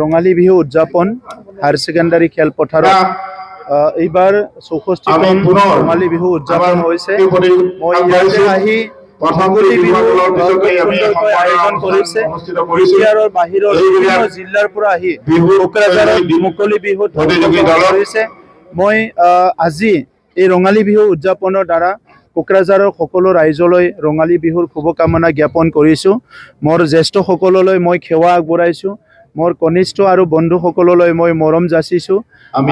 ৰঙালী বিহু উদযাপন higher secondary খেলপথাৰত এইবাৰ 64তম ৰঙালী বিহু উদযাপন হৈছে। মই ইয়াতে আহি মুকলি বিহু সুন্দৰকৈ আয়োজন কৰিছে। ইয়াৰ বাহিৰৰ বিভিন্ন জিলাৰ পৰা আহি কোকৰাঝাৰত মুকলি বিহুত অংশগ্ৰহণ কৰিছে। মই আজি এই ৰঙালী বিহু উদযাপনৰ দ্বাৰা কোকৰাঝাৰৰ সকলো ৰাইজলৈ ৰঙালী বিহুৰ শুভকামনা জ্ঞাপন কৰিছোঁ। মোৰ জ্যেষ্ঠসকললৈ মই সেৱা আগবঢ়াইছোঁ। মোৰ কনিষ্ঠ আৰু বন্ধুসকললৈ মই মৰম যাচিছোঁ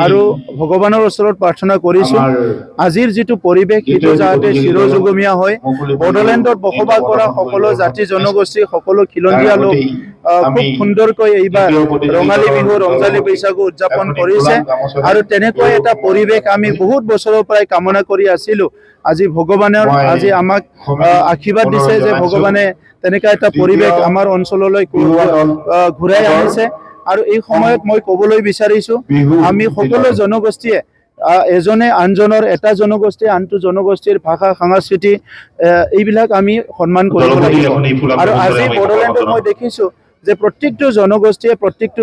আৰু ভগৱানৰ ওচৰত প্ৰাৰ্থনা কৰিছোঁ আজিৰ যিটো পৰিৱেশ সেইটো যাতে চিৰযুগমীয়া হয়। বড়োলেণ্ডত বসবাস কৰা সকলো জাতি জনগোষ্ঠী সকলো খিলঞ্জীয়া লোক খুব সুন্দৰকৈ এইবাৰ ৰঙালী বিহু ৰংজালী বৈশাগু উদযাপন কৰিছে আৰু তেনেকৈ এটা পৰিৱেশ আমি বহুত বছৰৰ পৰাই কামনা কৰি আছিলোঁ। আজি ভগৱানৰ আজি আমাক আশীৰ্বাদ দিছে যে ভগৱানে তেনেকুৱা এটা পৰিৱেশ আমাৰ অঞ্চললৈ ঘূৰাই আনিছে। আৰু এই সময়ত মই ক'বলৈ বিচাৰিছোঁ আমি সকলো জনগোষ্ঠীয়ে এজনে আনজনৰ এটা জনগোষ্ঠী আনটো জনগোষ্ঠীৰ ভাষা সংস্কৃতি এইবিলাক আমি সন্মান কৰিব লাগিব। আৰু আজি বড়োলেণ্ডত মই দেখিছোঁ যে প্ৰত্যেকটো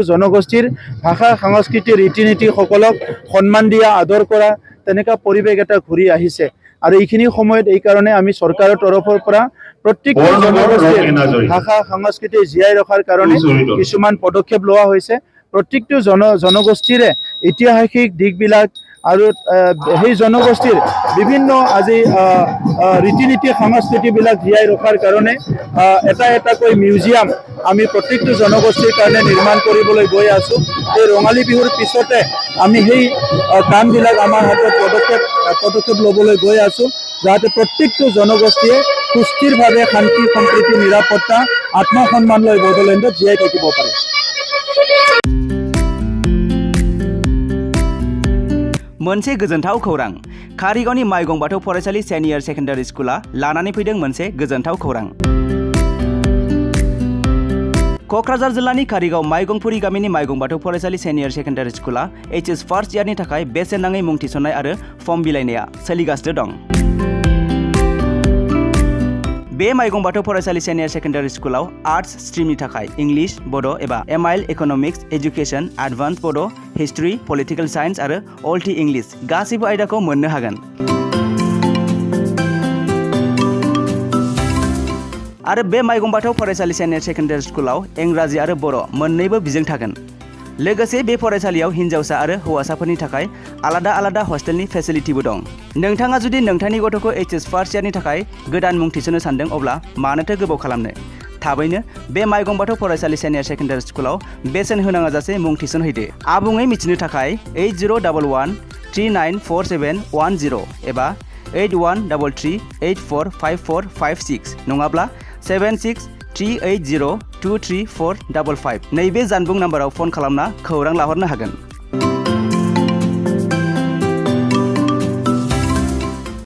জনগোষ্ঠীৰ ভাষা সংস্কৃতি ৰীতি নীতি সকলক সন্মান দিয়া আদৰ কৰা তেনেকুৱা পৰিৱেশ এটা ঘূৰি আহিছে। আৰু এইখিনি সময়ত এইকাৰণে আমি চৰকাৰৰ তৰফৰ পৰা প্ৰত্যেকটো জনগোষ্ঠীৰ ভাষা সংস্কৃতি জীয়াই ৰখাৰ কাৰণে কিছুমান পদক্ষেপ লোৱা হৈছে। প্ৰত্যেকটো জনগোষ্ঠীৰে ঐতিহাসিক দিশবিলাক আৰু সেই জনগোষ্ঠীৰ বিভিন্ন আজি ৰীতি নীতি সংস্কৃতিবিলাক জীয়াই ৰখাৰ কাৰণে এটা এটাকৈ মিউজিয়াম আমি প্ৰত্যেকটো জনগোষ্ঠীৰ কাৰণে নিৰ্মাণ কৰিবলৈ গৈ আছোঁ। এই ৰঙালী বিহুৰ পিছতে আমি সেই কামবিলাক আমাৰ হাতত পদক্ষেপ ল'বলৈ গৈ আছোঁ যাতে প্ৰত্যেকটো জনগোষ্ঠীয়ে সুস্থিৰভাৱে শান্তি সম্প্ৰীতি নিৰাপত্তা আত্মসন্মান লৈ বড়োলেণ্ডত জীয়াই থাকিব পাৰে। मोनसे गोजोनथाव खौरां कारिगावनि माइगं बाथौ फरायसालि सेनियर सेकेन्डारि स्कुला लानानै फैदों मोनसे गोजोनथाव खौरां। क'क्राझार जिल्लानि कारिगाव माइगंफुरि गामिनि माइगं बाथौ फरायसालि सेनियर सेकेन्डारि स्कुला HS फार्स्ट इयारनि थाखाय बेसेन नाङै मुं थिसननाय आरो फर्म बिलाइनाया सोलिगासिनो दं। बे माइगं बाथौ फरायसालि सेनियर सेकेन्डारि स्कुलाव आर्ट्स स्ट्रिमनि थाखाय इंलिश बड' एबा MIL इकनमिक्स एजुकेशन एडभान्स बड' हिस्ट्री पलिटिकल साइन्स आरो अल्टि इंलिश गासैबो आयदाखौ मोननो हागोन। आरो बे माइगं बाथौ फरायसालि सेनियर सेकेन्डारि स्कुलाव इंराजि आरो बर' मोन्नैबो बिजों थागोन। लोगोसे बे फरायसालियाव हिन्जावसा आरो हौवासाफोरनि थाखाय आलादा आलादा हस्टेलनि फेसिलिटिबो दं। नोंथाङा जुदि नोंथांनि गथ'खौ HS फार्स्ट इयारनि थाखाय गोदान मुं थिसननो सानदों अब्ला मानोथो गोबाव खालामनो थाबैनो बे माइगं बाथौ फरायसालि सेनियर सेकेन्डारि स्कुलाव बेसेन होनाङा जासे मुं थिसनहैदो। आबुङै मिथिनो थाखाय 8011394710 एबा 8133845456 नङाब्ला 7638023455 नैबे जानबुं नाम्बाराव फन खालामना खौरां लाहरनो हागोन।